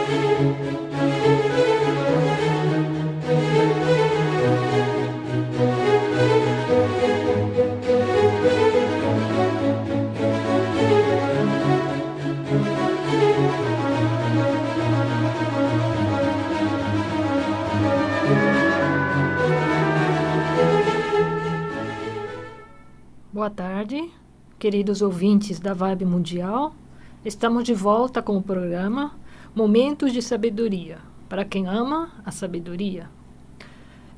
Boa tarde, queridos ouvintes da Vibe Mundial. Estamos de volta com o programa Momentos de Sabedoria, para quem ama a sabedoria.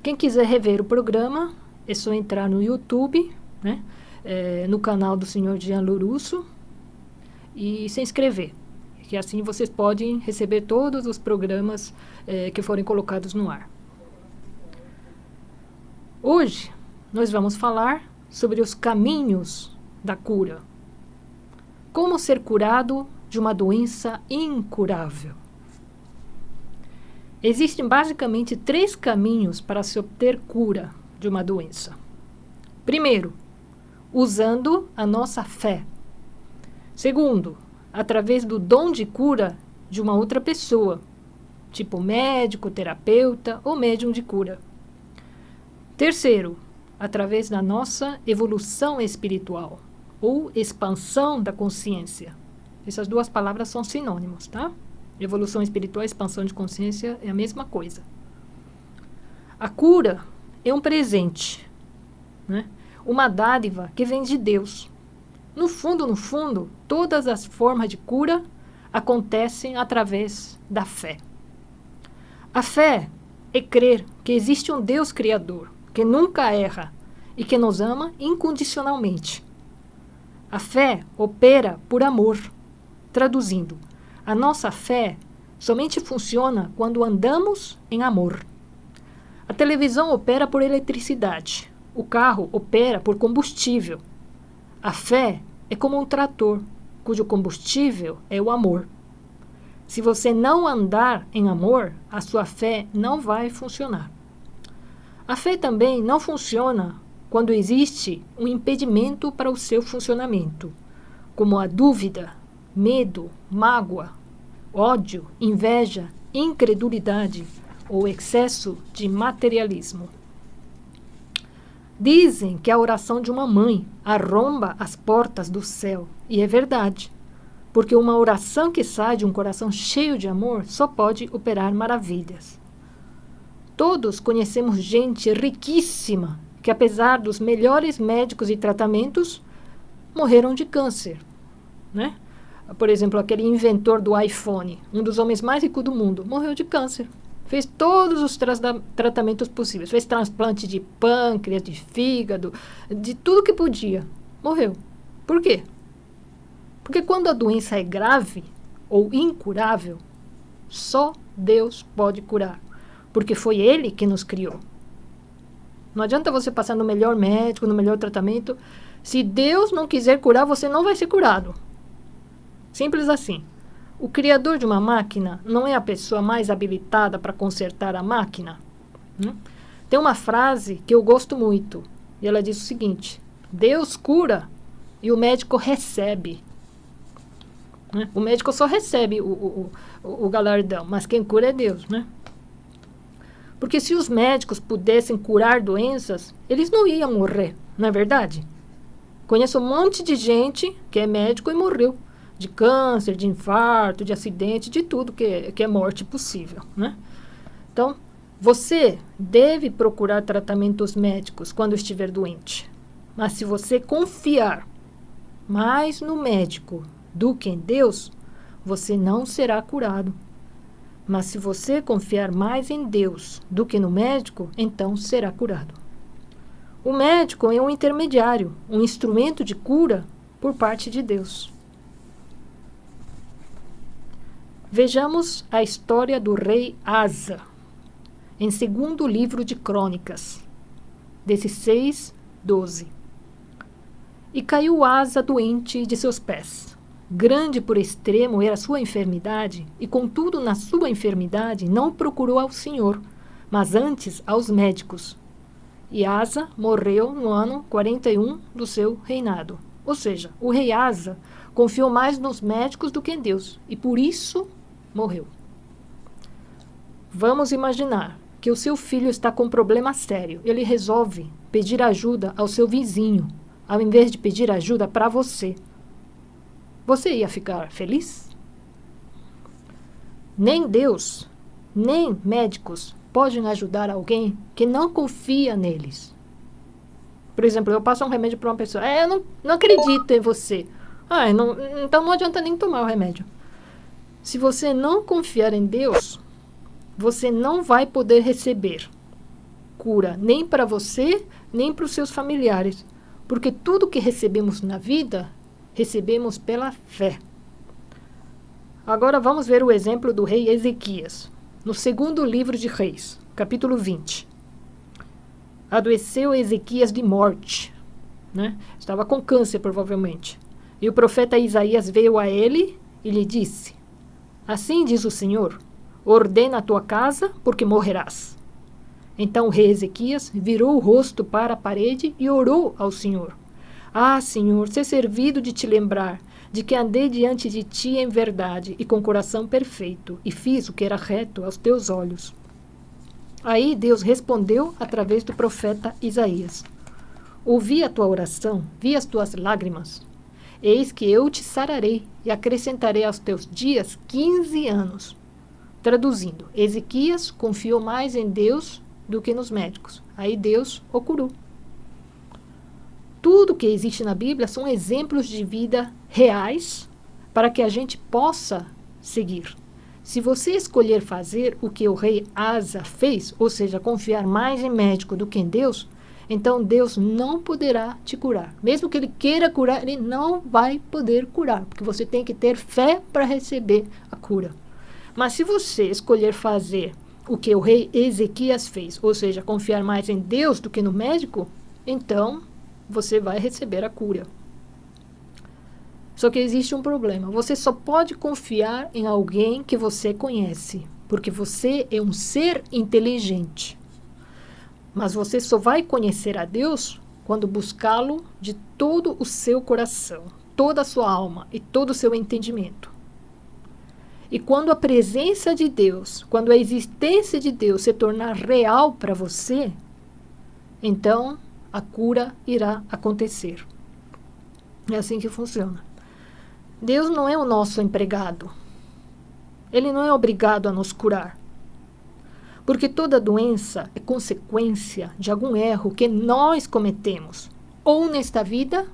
Quem quiser rever o programa, é só entrar no YouTube, né, no canal do Sr. Jean Lourusso, e se inscrever, que assim vocês podem receber todos os programas que forem colocados no ar. Hoje, nós vamos falar sobre os caminhos da cura. Como ser curado de uma doença incurável? Existem basicamente 3 caminhos para se obter cura de uma doença. Primeiro, usando a nossa fé. Segundo, através do dom de cura de uma outra pessoa, tipo médico, terapeuta ou médium de cura. Terceiro, através da nossa evolução espiritual ou expansão da consciência. Essas 2 palavras são sinônimos, tá? Evolução espiritual e expansão de consciência é a mesma coisa. A cura é um presente, né? Uma dádiva que vem de Deus. No fundo, todas as formas de cura acontecem através da fé. A fé é crer que existe um Deus Criador, que nunca erra e que nos ama incondicionalmente. A fé opera por amor. Traduzindo, a nossa fé somente funciona quando andamos em amor. A televisão opera por eletricidade. O carro opera por combustível. A fé é como um trator, cujo combustível é o amor. Se você não andar em amor, a sua fé não vai funcionar. A fé também não funciona quando existe um impedimento para o seu funcionamento, como a dúvida, medo, mágoa, ódio, inveja, incredulidade ou excesso de materialismo. Dizem que a oração de uma mãe arromba as portas do céu, e é verdade, porque uma oração que sai de um coração cheio de amor só pode operar maravilhas. Todos conhecemos gente riquíssima que, apesar dos melhores médicos e tratamentos, morreram de câncer, né? Por exemplo, aquele inventor do iPhone, um dos homens mais ricos do mundo, morreu de câncer. Fez todos os tratamentos possíveis. Fez transplante de pâncreas, de fígado, de tudo que podia. Morreu. Por quê? Porque quando a doença é grave ou incurável, só Deus pode curar. Porque foi Ele que nos criou. Não adianta você passar no melhor médico, no melhor tratamento. Se Deus não quiser curar, você não vai ser curado. Simples assim. O criador de uma máquina não é a pessoa mais habilitada para consertar a máquina. Tem uma frase que eu gosto muito. E ela diz o seguinte: Deus cura e o médico recebe. O médico só recebe o galardão, mas quem cura é Deus, né? Porque se os médicos pudessem curar doenças, eles não iam morrer, não é verdade? Conheço um monte de gente que é médico e morreu de câncer, de infarto, de acidente, de tudo que é morte possível, né? Então, você deve procurar tratamentos médicos quando estiver doente. Mas se você confiar mais no médico do que em Deus, você não será curado. Mas se você confiar mais em Deus do que no médico, então será curado. O médico é um intermediário, um instrumento de cura por parte de Deus. Vejamos a história do rei Asa, em 2º livro de Crônicas, 16:12. E caiu Asa doente de seus pés. Grande por extremo era sua enfermidade, e contudo na sua enfermidade não procurou ao Senhor, mas antes aos médicos. E Asa morreu no ano 41 do seu reinado. Ou seja, o rei Asa confiou mais nos médicos do que em Deus, e por isso morreu. Vamos imaginar que o seu filho está com um problema sério. Ele resolve pedir ajuda ao seu vizinho, ao invés de pedir ajuda para você. Você ia ficar feliz? Nem Deus, nem médicos podem ajudar alguém que não confia neles. Por exemplo, eu passo um remédio para uma pessoa. Eu não acredito em você. Então não adianta nem tomar o remédio. Se você não confiar em Deus, você não vai poder receber cura, nem para você, nem para os seus familiares. Porque tudo que recebemos na vida, recebemos pela fé. Agora vamos ver o exemplo do rei Ezequias. No segundo livro de Reis, capítulo 20. Adoeceu Ezequias de morte, né? Estava com câncer, provavelmente. E o profeta Isaías veio a ele e lhe disse: assim diz o Senhor, ordena a tua casa, porque morrerás. Então o rei Ezequias virou o rosto para a parede e orou ao Senhor. Ah, Senhor, ser servido de te lembrar de que andei diante de ti em verdade e com coração perfeito, e fiz o que era reto aos teus olhos. Aí Deus respondeu através do profeta Isaías: ouvi a tua oração, vi as tuas lágrimas. Eis que eu te sararei e acrescentarei aos teus dias 15 anos. Traduzindo, Ezequias confiou mais em Deus do que nos médicos. Aí Deus o curou. Tudo que existe na Bíblia são exemplos de vida reais para que a gente possa seguir. Se você escolher fazer o que o rei Asa fez, ou seja, confiar mais em médico do que em Deus, então Deus não poderá te curar. Mesmo que Ele queira curar, Ele não vai poder curar, porque você tem que ter fé para receber a cura. Mas se você escolher fazer o que o rei Ezequias fez, ou seja, confiar mais em Deus do que no médico, então você vai receber a cura. Só que existe um problema. Você só pode confiar em alguém que você conhece, porque você é um ser inteligente. Mas você só vai conhecer a Deus quando buscá-lo de todo o seu coração, toda a sua alma e todo o seu entendimento. E quando a presença de Deus, quando a existência de Deus se tornar real para você, então a cura irá acontecer. É assim que funciona. Deus não é o nosso empregado. Ele não é obrigado a nos curar. Porque toda doença é consequência de algum erro que nós cometemos, ou nesta vida,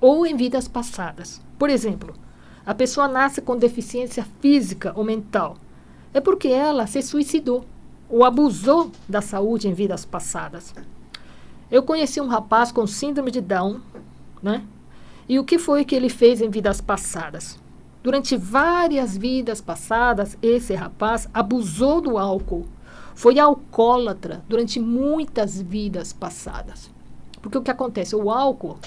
ou em vidas passadas. Por exemplo, a pessoa nasce com deficiência física ou mental. É porque ela se suicidou ou abusou da saúde em vidas passadas. Eu conheci um rapaz com síndrome de Down, né? E o que foi que ele fez em vidas passadas? Durante várias vidas passadas, esse rapaz abusou do álcool. Foi alcoólatra durante muitas vidas passadas. Porque o que acontece? O álcool,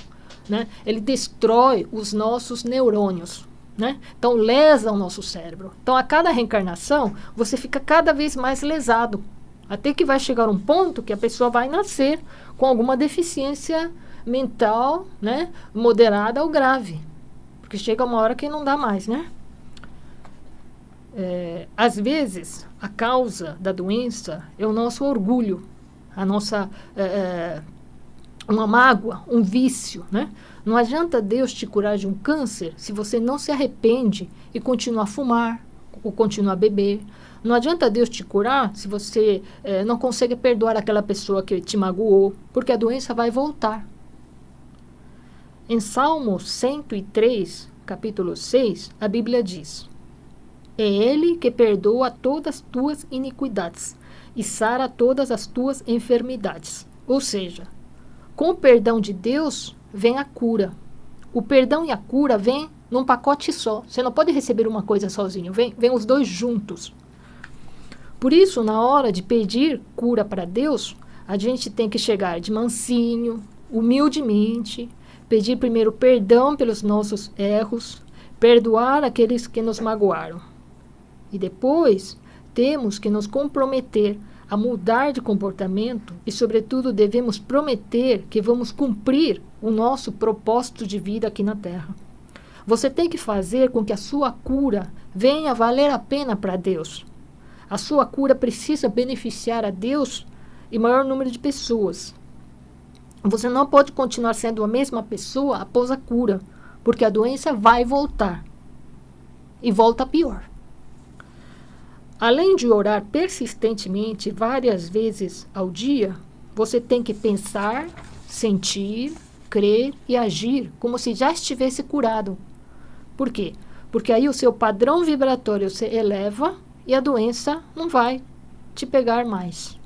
né, ele destrói os nossos neurônios, né? Então, lesa o nosso cérebro. Então, a cada reencarnação, você fica cada vez mais lesado. Até que vai chegar um ponto que a pessoa vai nascer com alguma deficiência mental, né, moderada ou grave. Porque chega uma hora que não dá mais, né? Às vezes, a causa da doença é o nosso orgulho, a nossa uma mágoa, um vício, né? Não adianta Deus te curar de um câncer se você não se arrepende e continua a fumar ou continua a beber. Não adianta Deus te curar se você não consegue perdoar aquela pessoa que te magoou, porque a doença vai voltar. Em Salmo 103, capítulo 6, a Bíblia diz: é Ele que perdoa todas as tuas iniquidades e sara todas as tuas enfermidades. Ou seja, com o perdão de Deus vem a cura. O perdão e a cura vêm num pacote só. Você não pode receber uma coisa sozinho, vem os dois juntos. Por isso, na hora de pedir cura para Deus, a gente tem que chegar de mansinho, humildemente, pedir primeiro perdão pelos nossos erros, perdoar aqueles que nos magoaram. E depois, temos que nos comprometer a mudar de comportamento e, sobretudo, devemos prometer que vamos cumprir o nosso propósito de vida aqui na Terra. Você tem que fazer com que a sua cura venha valer a pena para Deus. A sua cura precisa beneficiar a Deus e maior número de pessoas. Você não pode continuar sendo a mesma pessoa após a cura, porque a doença vai voltar. E volta pior. Além de orar persistentemente várias vezes ao dia, você tem que pensar, sentir, crer e agir como se já estivesse curado. Por quê? Porque aí o seu padrão vibratório se eleva e a doença não vai te pegar mais.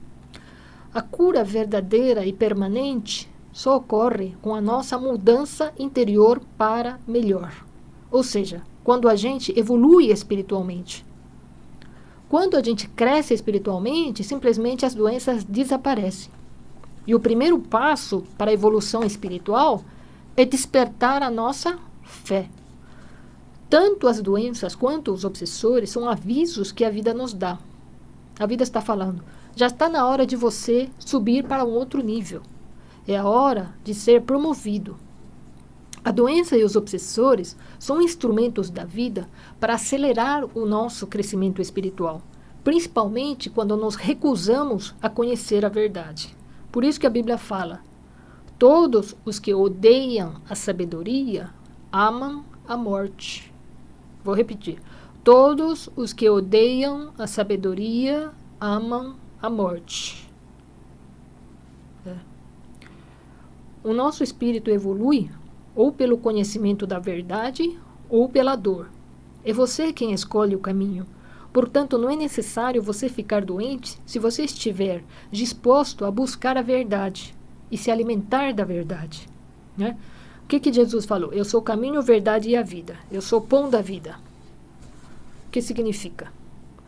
A cura verdadeira e permanente só ocorre com a nossa mudança interior para melhor. Ou seja, quando a gente evolui espiritualmente. Quando a gente cresce espiritualmente, simplesmente as doenças desaparecem. E o primeiro passo para a evolução espiritual é despertar a nossa fé. Tanto as doenças quanto os obsessores são avisos que a vida nos dá. A vida está falando, já está na hora de você subir para um outro nível. É a hora de ser promovido. A doença e os obsessores são instrumentos da vida para acelerar o nosso crescimento espiritual, principalmente quando nos recusamos a conhecer a verdade. Por isso que a Bíblia fala, todos os que odeiam a sabedoria amam a morte. Vou repetir. Todos os que odeiam a sabedoria amam a morte. O nosso espírito evolui ou pelo conhecimento da verdade ou pela dor. É você quem escolhe o caminho. Portanto, não é necessário você ficar doente se você estiver disposto a buscar a verdade e se alimentar da verdade. Né? O que Jesus falou? Eu sou o caminho, a verdade e a vida. Eu sou o pão da vida. O que significa?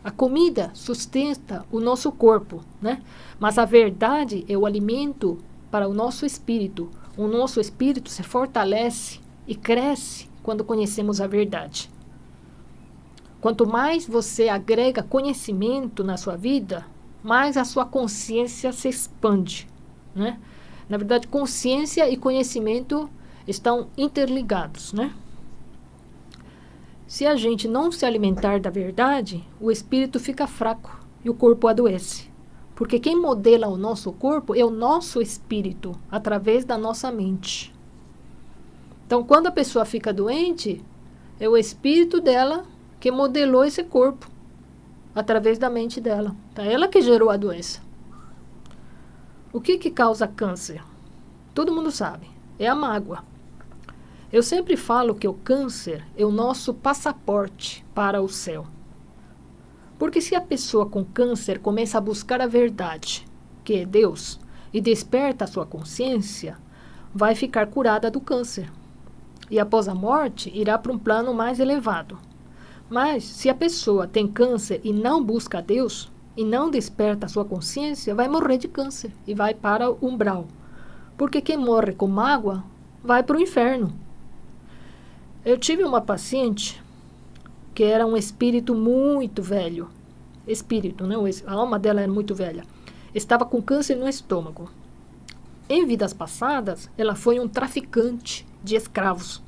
A comida sustenta o nosso corpo, né? Mas a verdade é o alimento para o nosso espírito. O nosso espírito se fortalece e cresce quando conhecemos a verdade. Quanto mais você agrega conhecimento na sua vida, mais a sua consciência se expande, né? Na verdade, consciência e conhecimento estão interligados, né? Se a gente não se alimentar da verdade, o espírito fica fraco e o corpo adoece. Porque quem modela o nosso corpo é o nosso espírito, através da nossa mente. Então, quando a pessoa fica doente, é o espírito dela que modelou esse corpo, através da mente dela. Tá? Ela que gerou a doença. O que causa câncer? Todo mundo sabe, é a mágoa. Eu sempre falo que o câncer é o nosso passaporte para o céu. Porque se a pessoa com câncer começa a buscar a verdade, que é Deus, e desperta a sua consciência, vai ficar curada do câncer. E após a morte, irá para um plano mais elevado. Mas, se a pessoa tem câncer e não busca a Deus, e não desperta a sua consciência, vai morrer de câncer e vai para o umbral. Porque quem morre com mágoa vai para o inferno. Eu tive uma paciente que era um espírito muito velho. Espírito, né? A alma dela era muito velha. Estava com câncer no estômago. Em vidas passadas, ela foi um traficante de escravos.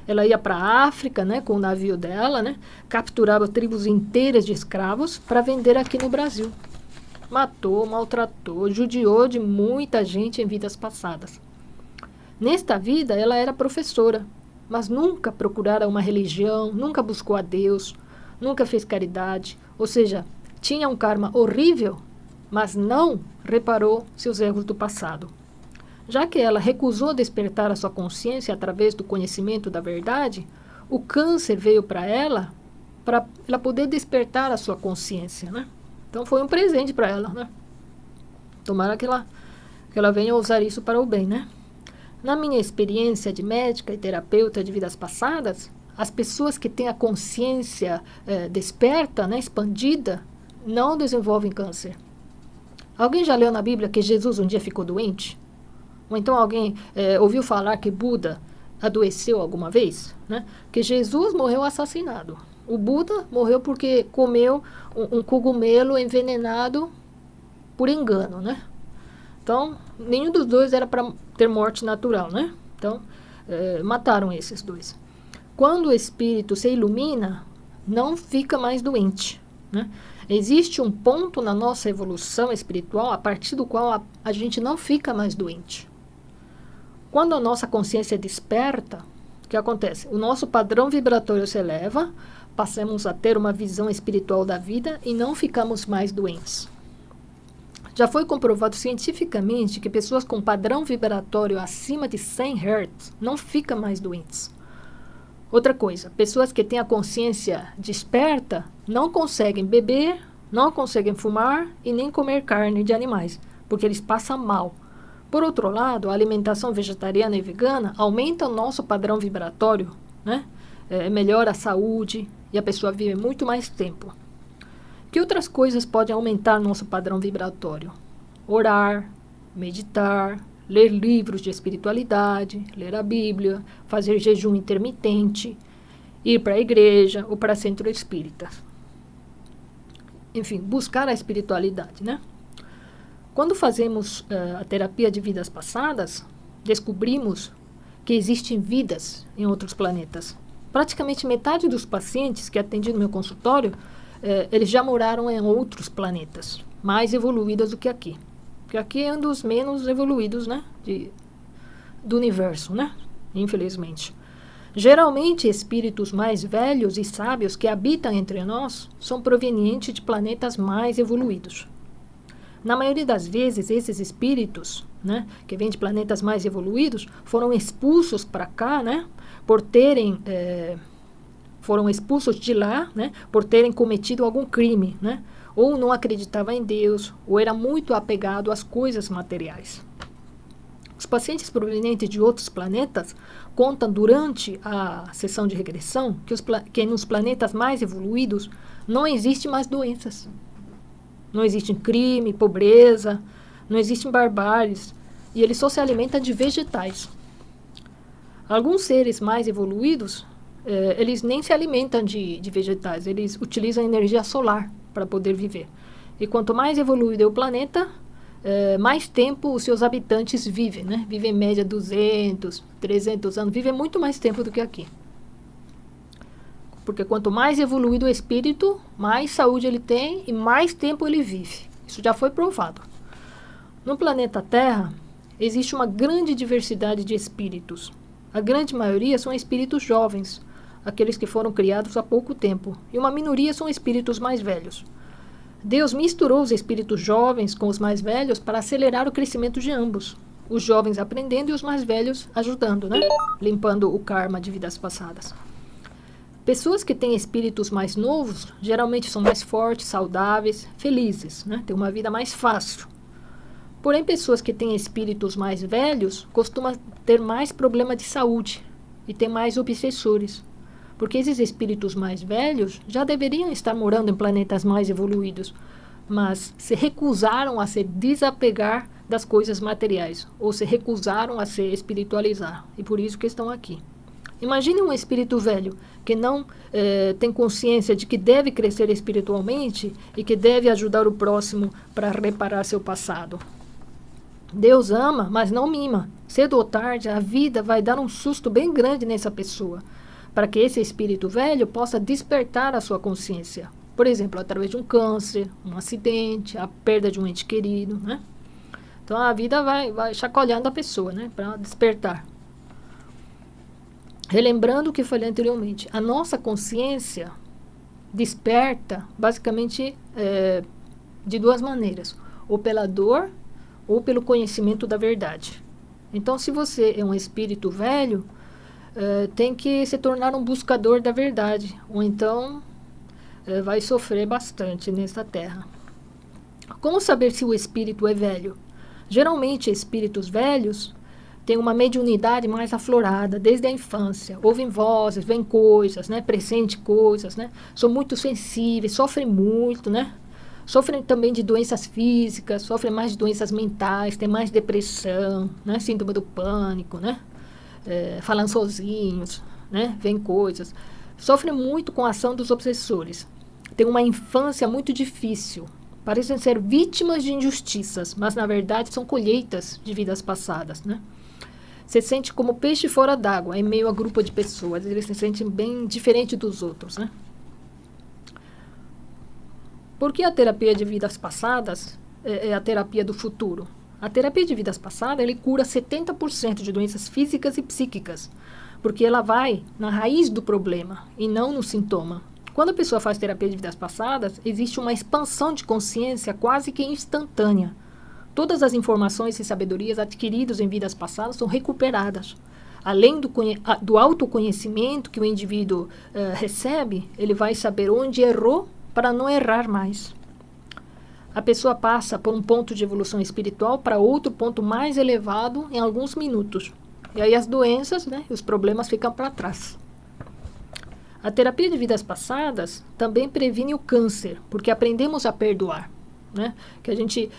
Ela ia para a África, né, com o navio dela, né, capturava tribos inteiras de escravos para vender aqui no Brasil. Matou, maltratou, judiou de muita gente em vidas passadas. Nesta vida, ela era professora, mas nunca procurara uma religião, nunca buscou a Deus, nunca fez caridade. Ou seja, tinha um karma horrível, mas não reparou seus erros do passado. Já que ela recusou despertar a sua consciência através do conhecimento da verdade, o câncer veio para ela poder despertar a sua consciência, né? Então foi um presente para ela, né? Tomara que ela venha usar isso para o bem, né? Na minha experiência de médica e terapeuta de vidas passadas, as pessoas que têm a consciência desperta, né, expandida, não desenvolvem câncer. Alguém já leu na Bíblia que Jesus um dia ficou doente? Ou então alguém ouviu falar que Buda adoeceu alguma vez? Né? Que Jesus morreu assassinado. O Buda morreu porque comeu um cogumelo envenenado por engano, né? Então, nenhum dos dois era para ter morte natural, né? Então, mataram esses dois. Quando o espírito se ilumina, não fica mais doente. né? Existe um ponto na nossa evolução espiritual a partir do qual a gente não fica mais doente. Quando a nossa consciência desperta, o que acontece? O nosso padrão vibratório se eleva, passamos a ter uma visão espiritual da vida e não ficamos mais doentes. Já foi comprovado cientificamente que pessoas com padrão vibratório acima de 100 Hz não ficam mais doentes. Outra coisa, pessoas que têm a consciência desperta não conseguem beber, não conseguem fumar e nem comer carne de animais, porque eles passam mal. Por outro lado, a alimentação vegetariana e vegana aumenta o nosso padrão vibratório, né? Melhora a saúde e a pessoa vive muito mais tempo. Que outras coisas podem aumentar nosso padrão vibratório? Orar, meditar, ler livros de espiritualidade, ler a Bíblia, fazer jejum intermitente, ir para a igreja ou para centro espírita. Enfim, buscar a espiritualidade, né? Quando fazemos a terapia de vidas passadas, descobrimos que existem vidas em outros planetas. Praticamente metade dos pacientes que atendi no meu consultório, eles já moraram em outros planetas, mais evoluídos do que aqui. Porque aqui é um dos menos evoluídos, né, do universo, né, infelizmente. Geralmente, espíritos mais velhos e sábios que habitam entre nós são provenientes de planetas mais evoluídos. Na maioria das vezes, esses espíritos, né, que vêm de planetas mais evoluídos, foram expulsos para cá, né, foram expulsos de lá, né, por terem cometido algum crime, né, ou não acreditava em Deus, ou era muito apegado às coisas materiais. Os pacientes provenientes de outros planetas contam durante a sessão de regressão que nos planetas mais evoluídos não existem mais doenças. Não existe crime, pobreza, não existem barbáries, e eles só se alimentam de vegetais. Alguns seres mais evoluídos, eles nem se alimentam de vegetais, eles utilizam energia solar para poder viver. E quanto mais evoluído é o planeta, mais tempo os seus habitantes vivem, né? Vivem em média 200, 300 anos, vivem muito mais tempo do que aqui. Porque quanto mais evoluído o espírito, mais saúde ele tem e mais tempo ele vive. Isso já foi provado. No planeta Terra, existe uma grande diversidade de espíritos. A grande maioria são espíritos jovens, aqueles que foram criados há pouco tempo, e uma minoria são espíritos mais velhos. Deus misturou os espíritos jovens com os mais velhos para acelerar o crescimento de ambos. Os jovens aprendendo e os mais velhos ajudando, né? Limpando o karma de vidas passadas. Pessoas que têm espíritos mais novos geralmente são mais fortes, saudáveis, felizes, né? Têm uma vida mais fácil. Porém, pessoas que têm espíritos mais velhos costumam ter mais problema de saúde e têm mais obsessores. Porque esses espíritos mais velhos já deveriam estar morando em planetas mais evoluídos, mas se recusaram a se desapegar das coisas materiais, ou se recusaram a se espiritualizar, e por isso que estão aqui. Imagine um espírito velho que não tem consciência de que deve crescer espiritualmente e que deve ajudar o próximo para reparar seu passado. Deus ama, mas não mima. Cedo ou tarde, a vida vai dar um susto bem grande nessa pessoa, para que esse espírito velho possa despertar a sua consciência. Por exemplo, através de um câncer, um acidente, a perda de um ente querido, né? Então, a vida vai chacoalhando a pessoa, né, para despertar. Relembrando o que falei anteriormente, a nossa consciência desperta basicamente de duas maneiras, ou pela dor ou pelo conhecimento da verdade. Então, se você é um espírito velho, tem que se tornar um buscador da verdade, ou então vai sofrer bastante nesta terra. Como saber se o espírito é velho? Geralmente, espíritos velhos têm uma mediunidade mais aflorada desde a infância. Ouvem vozes, veem coisas, né? Pressentem coisas, né? São muito sensíveis, sofrem muito, né? Sofrem também de doenças físicas, sofrem mais de doenças mentais, têm mais depressão, né? Síndrome do pânico, né? Falam sozinhos, né? Veem coisas. Sofrem muito com a ação dos obsessores. Têm uma infância muito difícil. Parecem ser vítimas de injustiças, mas na verdade são colheitas de vidas passadas, né? Se sente como peixe fora d'água, em meio a grupo de pessoas. Eles se sentem bem diferente dos outros, né? Por que a terapia de vidas passadas é a terapia do futuro? A terapia de vidas passadas, ele cura 70% de doenças físicas e psíquicas, porque ela vai na raiz do problema e não no sintoma. Quando a pessoa faz terapia de vidas passadas, existe uma expansão de consciência quase que instantânea. Todas as informações e sabedorias adquiridas em vidas passadas são recuperadas. Além do autoconhecimento que o indivíduo recebe, ele vai saber onde errou para não errar mais. A pessoa passa por um ponto de evolução espiritual para outro ponto mais elevado em alguns minutos. E aí as doenças, né, os problemas ficam para trás. A terapia de vidas passadas também previne o câncer, porque aprendemos a perdoar, né? Que a gente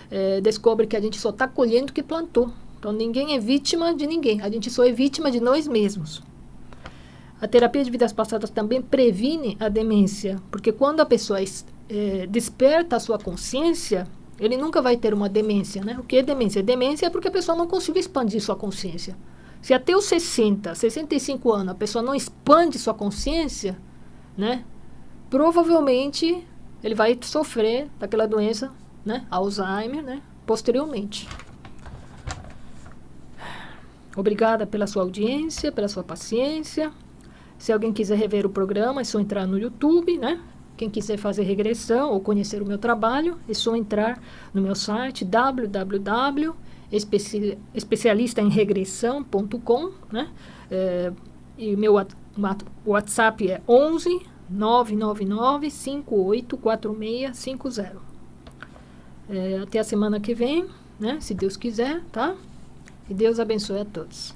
descobre que a gente só está colhendo o que plantou. Então ninguém é vítima de ninguém, a gente só é vítima de nós mesmos. A terapia de vidas passadas também previne a demência, porque quando a pessoa desperta a sua consciência, ele nunca vai ter uma demência, né? O que é demência? Demência é porque a pessoa não conseguiu expandir sua consciência. Se até os 60, 65 anos a pessoa não expande sua consciência, né? Provavelmente ele vai sofrer daquela doença, né? Alzheimer, né? Posteriormente. Obrigada pela sua audiência, pela sua paciência. Se alguém quiser rever o programa, é só entrar no YouTube, né? Quem quiser fazer regressão ou conhecer o meu trabalho, é só entrar no meu site www.especialistaemregressão.com, né? E meu WhatsApp é 11 999 584650. Até a semana que vem, né? Se Deus quiser, tá? E Deus abençoe a todos.